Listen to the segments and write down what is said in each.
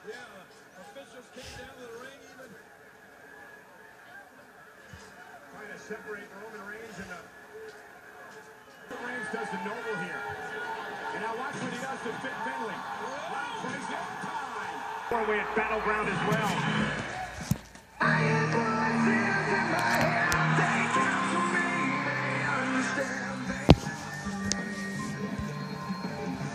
Yeah, officials came down to the ring even. Trying to separate Roman Reigns and Reigns does the noble here. And now watch what he does to Fit Finley. Plays it time. Four-way at Battleground as well.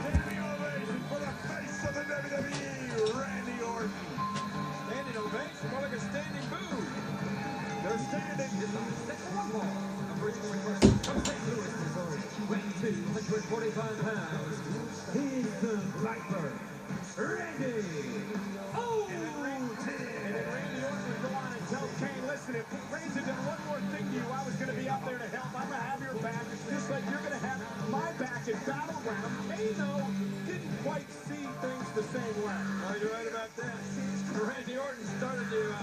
Standing ovation for the face of the WWE, Randy Orton. Standing ovation, more like a standing boo. They're standing. It's on the second one more. Original request from St. Louis, Missouri. Weighing 245 pounds. He's the Viper, Randy Orton. And then Randy Orton would go on and tell Kane, listen, if Reigns had done one more thing to you, I was going to be out there to help. I'm going to have your back, just like you're going to have my back at Battleground. Kane, though, didn't quite see things the same way. Oh, you're right about that. Randy Orton started to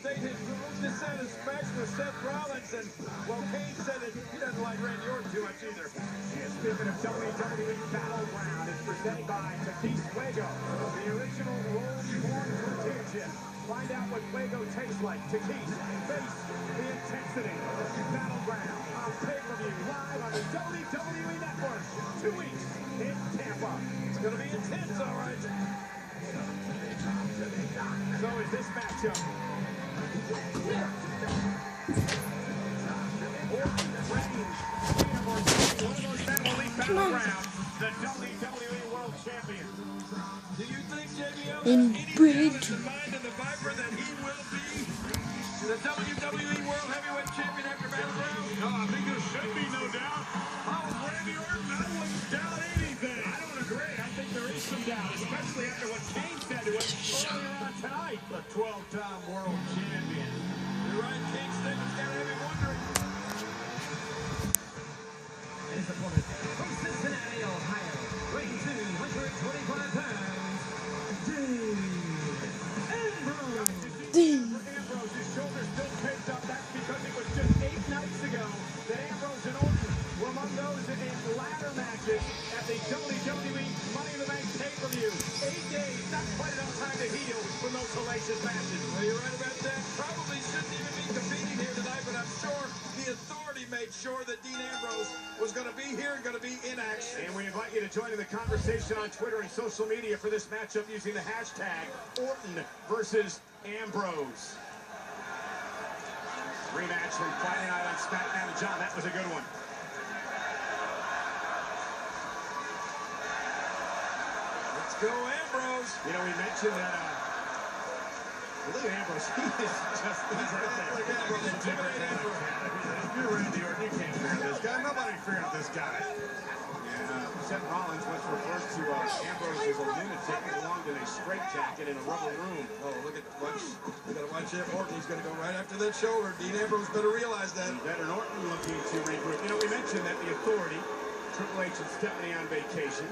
state his dissatisfaction with Seth Rollins, and well, Kane said that he doesn't like Randy Orton too much either. And speaking of WWE Battleground, it's presented by Tatis Fuego, the original roll-born contingent. Find out what Fuego tastes like. Tatis, face the intensity. Battleground on pay-per-view, live on the WWE Network. 2 weeks in Tampa. It's going to be intense, all right. So is this matchup. Orton, Reigns, one of those men will leave Battleground, the WWE World Champion. Do you think JBL In has any bridge. doubt in the mind of the Viper that he will be the WWE World Heavyweight Champion after Battleground? No, I think there should be no doubt. Oh, Randy Orton, I wouldn't doubt anything. I don't agree. I think there is some doubt, especially after what Kane said to us earlier on tonight. The 12-time world champion. You're right, King Statement's got to have him wondering. And his opponent from Cincinnati, Ohio. Weighing 225 pounds. Ambrose, his shoulder's still taped up. That's because it was just 8 nights ago that Ambrose and Orton were among those in ladder matches at the WWE Money in the Bank pay-per-view. 8 days, not quite enough time to heal from those hellacious matches. Well, you're right about that. Probably shouldn't even be competing here tonight, but I'm sure the authority made sure that Dean Ambrose was going to be here and going to be in action. And we invite you to join in the conversation on Twitter and social media for this matchup using the hashtag Orton versus Ambrose. Rematch from Friday night on SmackDown. John, that was a good one. Let's go, Ambrose. You know, we mentioned that, look at Ambrose. He's right there. Look at Ambrose. Intimidate Ambrose. You're Randy Orton. You can't fear this guy. Nobody feared this guy. Seth Rollins once referred to Ambrose as a lunatic who belonged in a straitjacket in a rubber room. Oh, look at watch. We got to watch it. Orton, he's going to go right after that shoulder. Dean Ambrose better realize that. Veteran Orton looking to regroup. You know, we mentioned that the Authority, Triple H and Stephanie on vacation.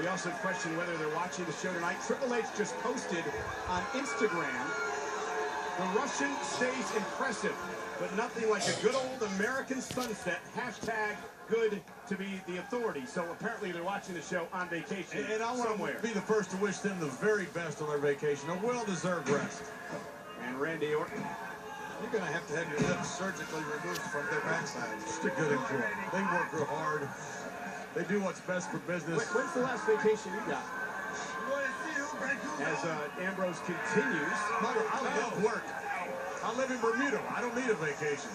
We also questioned whether they're watching the show tonight. Triple H just posted on Instagram, the Russian stays impressive, but nothing like a good old American sunset. Hashtag good to be the Authority. So apparently they're watching the show on vacation And I want somewhere. to be the first to wish them the very best on their vacation. A well-deserved rest. And Randy Orton. You're going to have your lips surgically removed from their backside. Just a good employee. They work real hard. They do what's best for business. When's the last vacation you got? As Ambrose continues. Mother, I love work. I live in Bermuda. I don't need a vacation.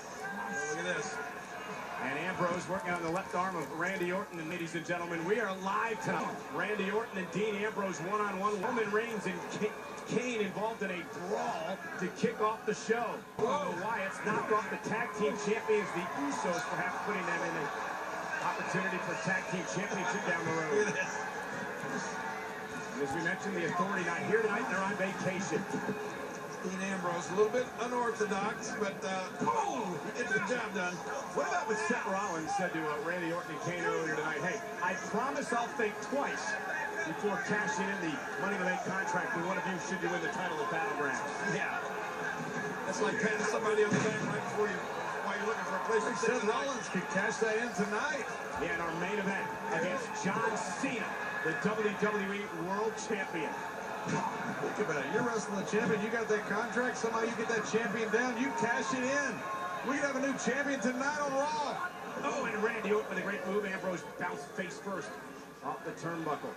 Look at this. And Ambrose working on the left arm of Randy Orton. And ladies and gentlemen, we are live tonight. Randy Orton and Dean Ambrose one-on-one. Roman Reigns and Kane involved in a brawl to kick off the show. The Wyatts knocked off the tag team champions, the Usos, perhaps putting them in an opportunity for tag team championship down the road. Look at this. And as we mentioned, the Authority not here tonight. They're on vacation. Dean Ambrose, a little bit unorthodox, but he gets the job done. What about what Seth Rollins said to Randy Orton and Kane earlier tonight? Hey, I promise I'll think twice before cashing in the Money in the Bank contract with one of you should you win the title of Battleground. Yeah. That's like patting somebody on the back right before you, while you're looking for a place to sit. Seth Rollins can cash that in tonight. Yeah, in our main event against John Cena, the WWE World Champion. Think about it. You're wrestling the champion. You got that contract. Somehow you get that champion down. You cash it in. We could have a new champion tonight on Raw. Oh, and Randy Orton with a great move. Ambrose bounced face first off the turnbuckle.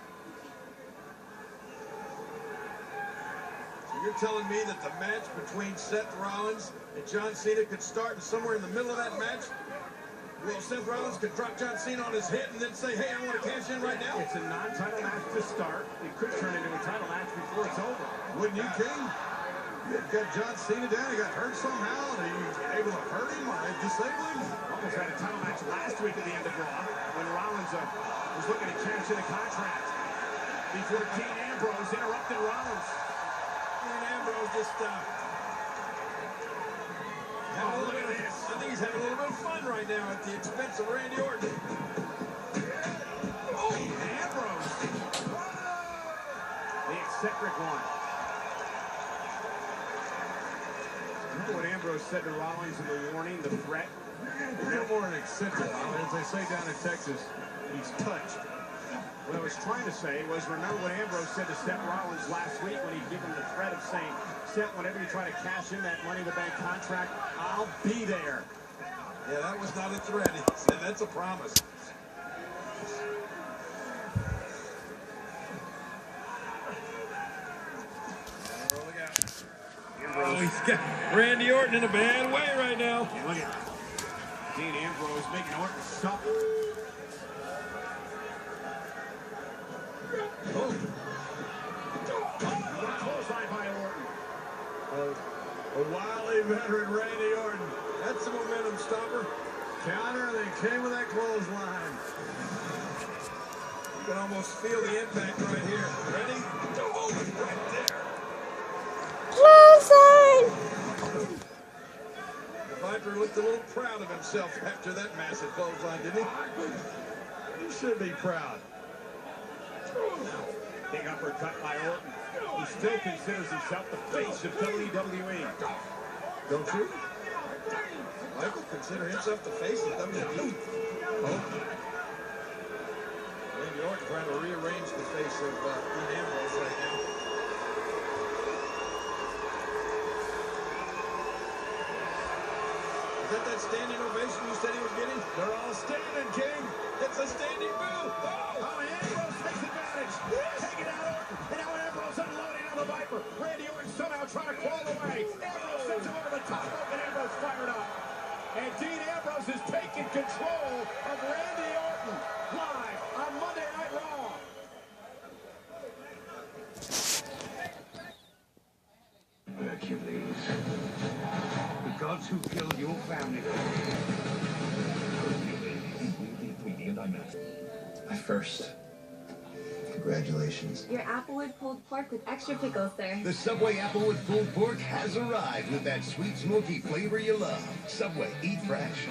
So you're telling me that the match between Seth Rollins and John Cena could start, and somewhere in the middle of that match, well, Seth Rollins could drop John Cena on his head and then say, hey, I want to cash in right now? It's a non-title match to start. It could turn into a title match before it's over. Wouldn't you, King? You got John Cena down. He got hurt somehow. Are you able to hurt him or disable him? Almost had a title match last week at the end of Raw when Rollins was looking to cash in a contract before Dean Ambrose interrupted Rollins. Dean Ambrose just Oh, look at this. I think he's having a little bit of fun right now at the expense of Randy Orton. Oh, Ambrose. The eccentric one. Remember what Ambrose said to Rollins in the warning, the threat? No more an eccentric. As they say down in Texas, he's touched. What I was trying to say was, remember what Ambrose said to Seth Rollins last week when he gave him the threat of saying, Seth, whenever you try to cash in that Money in the Bank contract, I'll be there. Yeah, that was not a threat. He said that's a promise. Look out. Oh, he's got Randy Orton in a bad way right now. Yeah, look at Dean Ambrose making Orton suffer. Oh. Clothesline by Orton. A wily veteran, Randy Orton. That's a momentum stopper. Counter, they came with that clothesline. You can almost feel the impact right here. Ready? Oh, right there. Clothesline! The Viper looked a little proud of himself after that massive clothesline, didn't he? You should be proud. Big uppercut by Orton. He still considers himself the face of WWE. Don't you? Michael consider himself the face of WWE. Oh. Randy Orton trying to rearrange the face of Dean Ambrose right now. Is that standing ovation you said he was getting? They're all standing, King. It's a standing boo. Oh, and Ambrose takes advantage. Taking out Orton. And now Ambrose unloading on the Viper. Randy Orton somehow trying to crawl away. Ambrose sends him over the top rope, and Ambrose fired up. And Dean Ambrose is taking control of Randy Orton live on Monday Night Raw. Hercules. The gods who killed your family. My first. Congratulations. Your Applewood pulled pork with extra pickles, sir. The Subway Applewood pulled pork has arrived with that sweet, smoky flavor you love. Subway, eat fresh.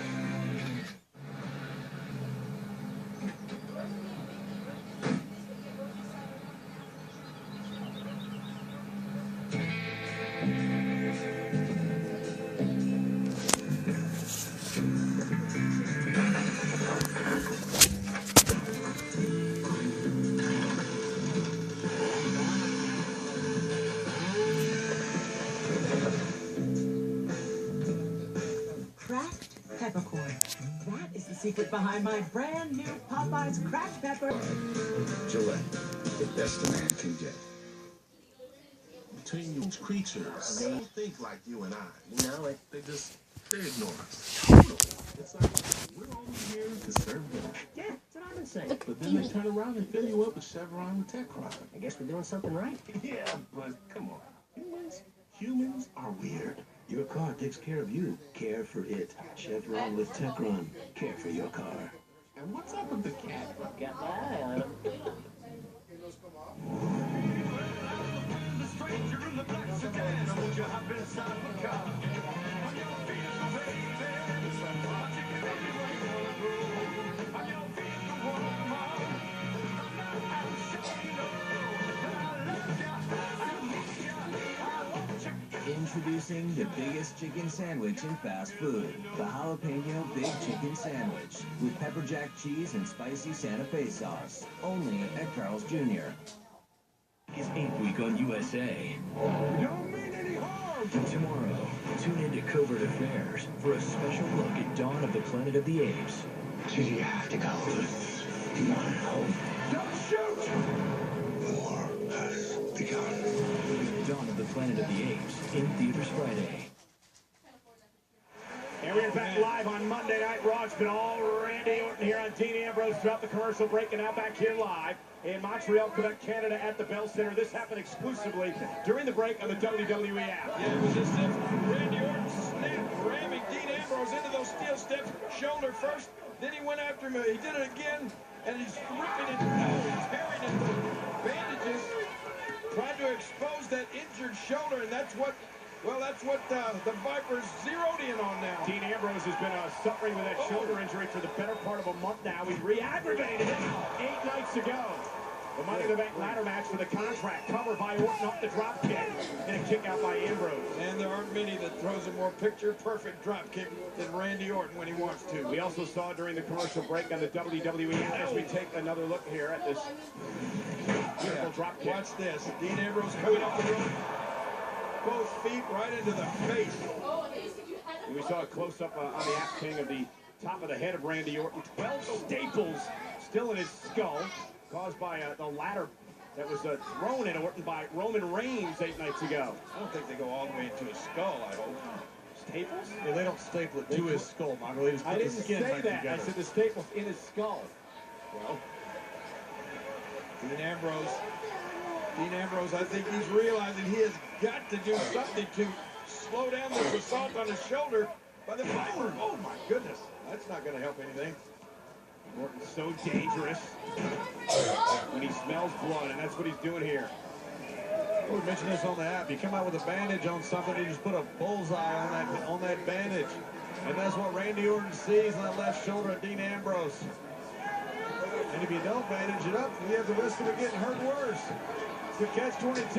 Peppercorn. That is the secret behind my brand new Popeye's cracked pepper. Gillette, the best a man can get. Between those creatures, they don't think like you and I. You know, they ignore us. It's like we're only here to serve them. Yeah, that's what I've been saying. But then they turn around and fill you up with Chevron with tech crime. I guess we're doing something right. Yeah, but come on. Humans are weird. Your car takes care of you. Care for it. Chevron with Techron. Care for your car. And what's up with the cat? Got my eye on him. Introducing the biggest chicken sandwich in fast food. The Jalapeno Big Chicken Sandwich. With pepper jack cheese and spicy Santa Fe sauce. Only at Carl's Jr. It's 8th week on USA. Don't mean any harm. Tomorrow, tune into Covert Affairs for a special look at Dawn of the Planet of the Apes. So you have to go. Now. Don't shoot! War has begun. Dawn of the Planet of the Apes in theaters Friday. And we're back live on Monday Night Raw. It's been all Randy Orton here on Dean Ambrose throughout the commercial break, and now back here live in Montreal, Quebec, Canada at the Bell Center. This happened exclusively during the break on the WWE app. Yeah, it was as if Randy Orton snapped, ramming Dean Ambrose into those steel steps, shoulder first. Then he went after him. He did it again, and he's ripping it. He's tearing into bandages, trying to expose that injured shoulder, and that's what the Vipers zeroed in on now. Dean Ambrose has been suffering with that shoulder injury for the better part of a month now. He re-aggravated it 8 nights ago. The Money in the Bank ladder match for the contract, covered by Orton off the drop kick, and a kick out by Ambrose. And there aren't many that throws a more picture-perfect drop kick than Randy Orton when he wants to. We also saw during the commercial break on the WWE app as we take another look here at this beautiful drop kick. Watch this. Dean Ambrose coming up the rope. Both feet right into the face. And we saw a close-up on the app king of the top of the head of Randy Orton. 12 staples still in his skull, caused by the ladder that was thrown at Orton by Roman Reigns 8 nights ago. I don't think they go all the way into his skull, I hope. Staples? Yeah, they don't staple it to his skull, Michael. They just put I didn't the skin say back that. together. I said the staples in his skull. Well, Dean Ambrose, I think he's realizing he has got to do something to slow down this assault on his shoulder by the Viper. Oh, my goodness. That's not going to help anything. Orton's so dangerous when he smells blood, and that's what he's doing here. We mentioned this on the app. You come out with a bandage on something, you just put a bullseye on that bandage. And that's what Randy Orton sees on that left shoulder of Dean Ambrose. And if you don't bandage it up, you have the risk of it getting hurt worse. It's the catch-22.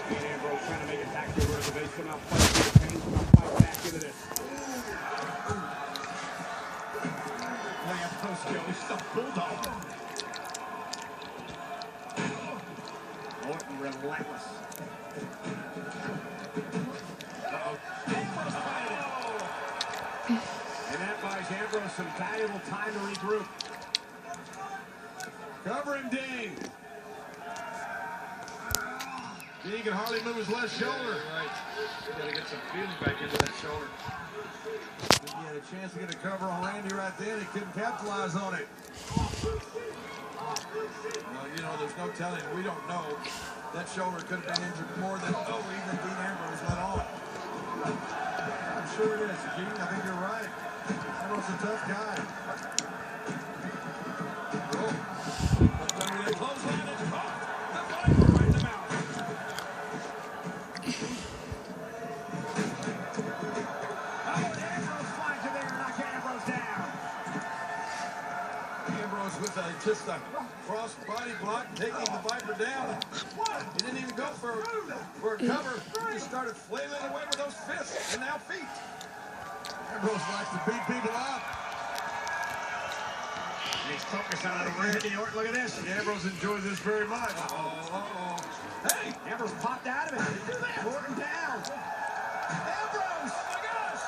Dean Ambrose trying to make it back over to the base, somehow fight through the pain, somehow fight back into this. Layup post kill, he's still bulldog. Orton relentless. And that buys Ambrose some valuable time to regroup. Cover him, Dean. Dean can hardly move his left shoulder. Right. You got to get some feeling back into that shoulder. He had a chance to get a cover on Randy right then. He couldn't capitalize on it. Well, you know, there's no telling. We don't know. That shoulder could have been injured more than even Dean Ambrose let on. I'm sure it is, Gene. I think you're right. Ambrose's a tough guy. Under the clothesline is caught. The Viper right in the mouth. Ambrose flies in there and knocks Ambrose down. Ambrose with just a cross body block, taking the Viper down. He didn't even go for a cover. He just started flailing away with those fists and now feet. Ambrose likes to beat people up. And he's focused on Randy Orton. Look at this. Ambrose enjoys this very much. Hey, Ambrose popped out of it. Orton down. Ambrose. Oh my gosh!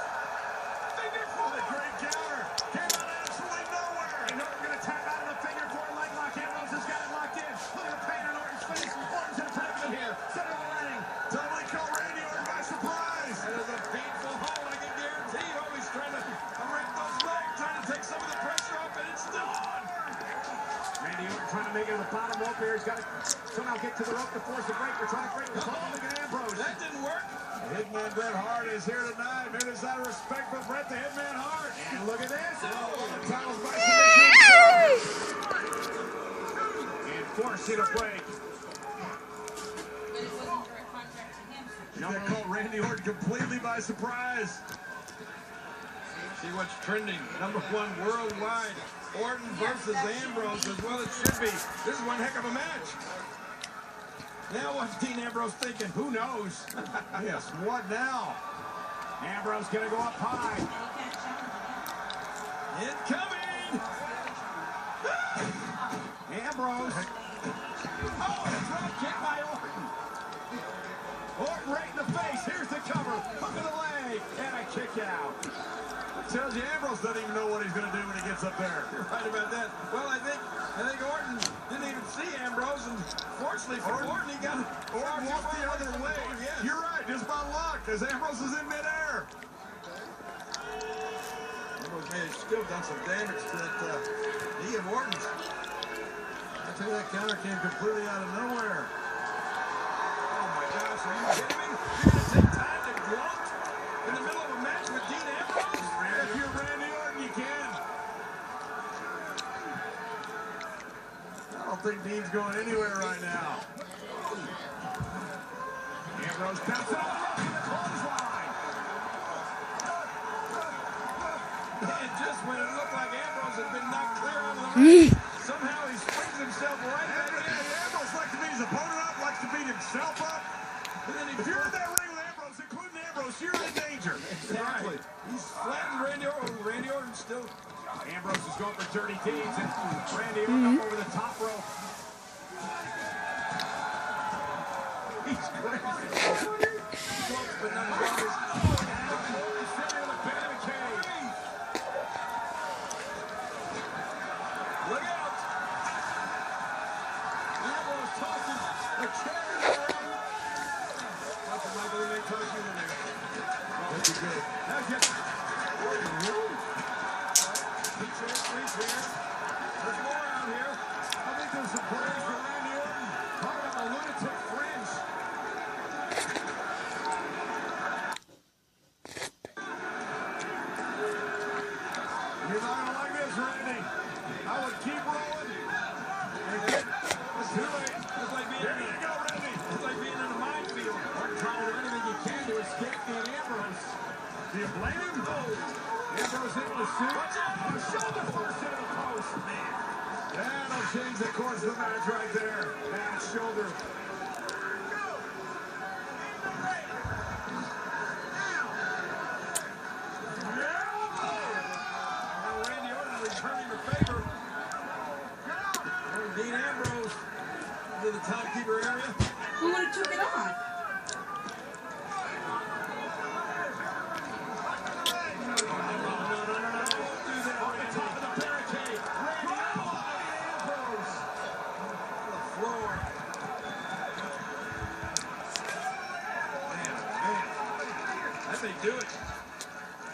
Figure four. What a great counter. Came out of absolutely nowhere. And Orton going to tap out of the figure four leg lock. Ambrose has got it locked in. Look at the pain on Orton's face. Orton's in a predicament here. Center of the ring. Totally caught Randy Orton by surprise. That is a painful hold, I can guarantee you. He's trying to break those legs, trying to take some of the pressure off, and it's still on. Randy Orton trying to make it to the bottom rope here. He's got to somehow get to the rope to force a break. They're trying to break the ball. Look at Ambrose. That didn't work. Hitman Bret Hart is here tonight. Maybe it's out of respect for Bret the Hitman Hart. And look at this. The title's by And forcing a break. That caught Randy Orton completely by surprise. See what's trending. #1 worldwide. Orton versus Ambrose, as well it should be. This is one heck of a match. Now what's Dean Ambrose thinking? Who knows? Yes, what now? Ambrose going to go up high. Incoming! out. Tells you Ambrose doesn't even know what he's going to do when he gets up there. You're right about that. Well, I think Orton didn't even see Ambrose, and fortunately for Orton, he got Orton walked the other way. Yes. You're right, just by luck, because Ambrose is in midair. Ambrose may have still done some damage to that knee of Orton's. I tell you, that counter came completely out of nowhere. Oh my gosh, are you kidding me? You're going to take time to grunt in the middle of a match with Dean Ambrose? If you're Randy Orton, you can. I don't think Dean's going anywhere right now. Ambrose counts out to the clothesline. And just when it looked like Ambrose had been knocked clear out of the ring, somehow he springs himself right back in. Ambrose likes to beat his opponent up, likes to beat himself up. And then If you're in that ring with Ambrose, including Ambrose, you're in danger. Exactly. He's flattened Randy Orton. Randy Orton still. Ambrose is going for dirty deeds, and Randy Orton up over the top rope. He's crazy. Close, but not as long as. He's sitting with a barricade. Look out. Ambrose tosses a chair in the ring. Dr. Michael, they toss you in there. That'd be good. That's just Three chairs. There's more out here. I think there's some praise for Randy Orton. Talk about the lunatic fringe. You're not going to like this, Randy. I would keep rolling. And get, it's too late. It's like being Here you go, Randy. It's like being in a minefield. Orton trying to do anything he can to escape Dean Ambrose. Do you blame him? Ambrose into the suit. And a shoulder first into the post. That'll change the course of the match right there. Bad shoulder. Now Randy Orton returning the favor. And Dean Ambrose into the timekeeper area. Who would have took it on? On the top of the barricade. Randy Ambrose. The floor. Man. That may do it.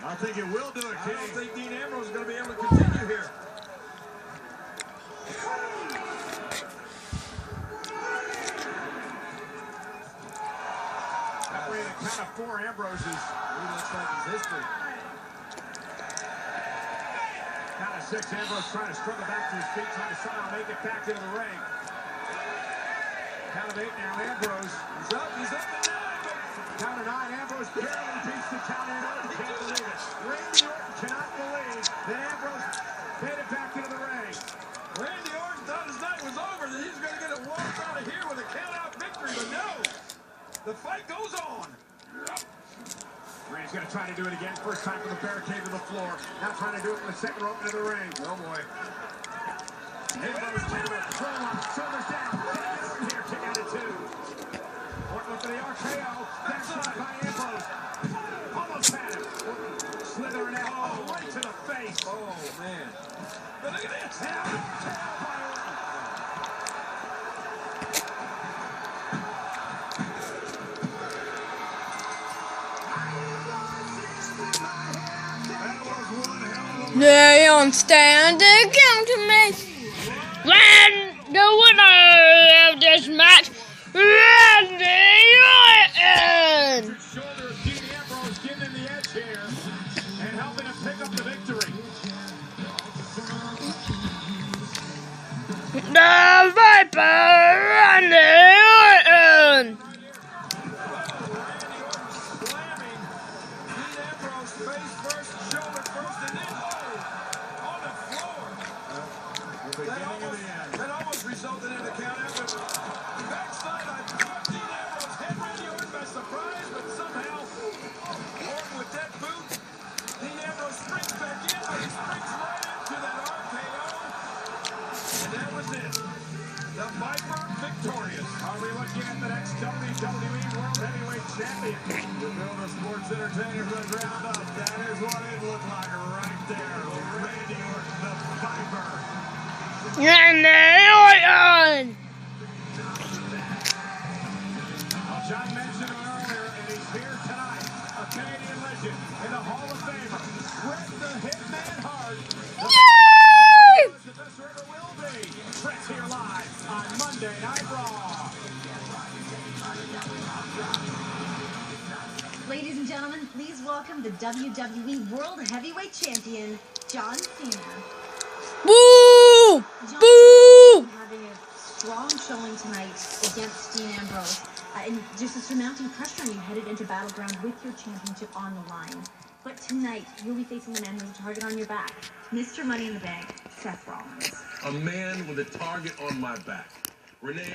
I think it will do it, I King. don't think Dean Ambrose is going to be able to continue here. That way the count of 4 Ambroses. He looks like he's history. Count of 6, Ambrose trying to struggle back to his feet, trying to somehow make it back into the ring. Count of 8 now, Ambrose. He's up and 9. Count of 9, Ambrose barely beats the count in. Orton can't believe it. Randy Orton cannot believe that Ambrose made it back into the ring. Randy Orton thought his night was over, that he was going to get a walk out of here with a count-out victory, but no. The fight goes on. Randy's going to try to do it again. First time from the barricade to the floor. Now trying to do it from the second rope into the ring. Oh, boy. Ambrose taking a clothesline, shoulders down. Orton here, kick out at 2. Orton went for the RKO. Backslide by Ambrose. Almost had him. Orton slithering out. Oh, right to the face. Oh, man. But look at this. And an RKO by Orton. They don't stand to come to me. When the winner of this match, Randy Orton. Shoulder of Dean Ambrose giving him the edge here and helping him pick up the victory. The Viper, Randy Orton. Slamming Dean Ambrose face first, shoulder first, and then on the floor. That almost resulted in a count out, but backside, I thought Dean Ambrose had Randy Orton by surprise, but somehow Orton with that boot, Dean Ambrose springs back in, but he springs right into that RKO, and that was it. The Viper victorious. Are we looking at the next WWE World Heavyweight Champion? We build a sports entertainer from the ground up. That is what it looked like right there. Randy Orton, the Viper. Randy Orton. Well, John mentioned him earlier, and he's here tonight. A Canadian legend and a Hall of Famer. Bret the Hitman Hart. Yay! The best there ever will be. Bret's here live on Monday Night Raw. Ladies and gentlemen, please welcome the WWE World Heavyweight Champion, John Cena. Boo! John Boo! Cena having a strong showing tonight against Dean Ambrose. And just a surmounting pressure on you headed into Battleground with your championship on the line. But tonight, you'll be facing the man who has a target on your back, Mr. Money in the Bank, Seth Rollins. A man with a target on my back. Renee.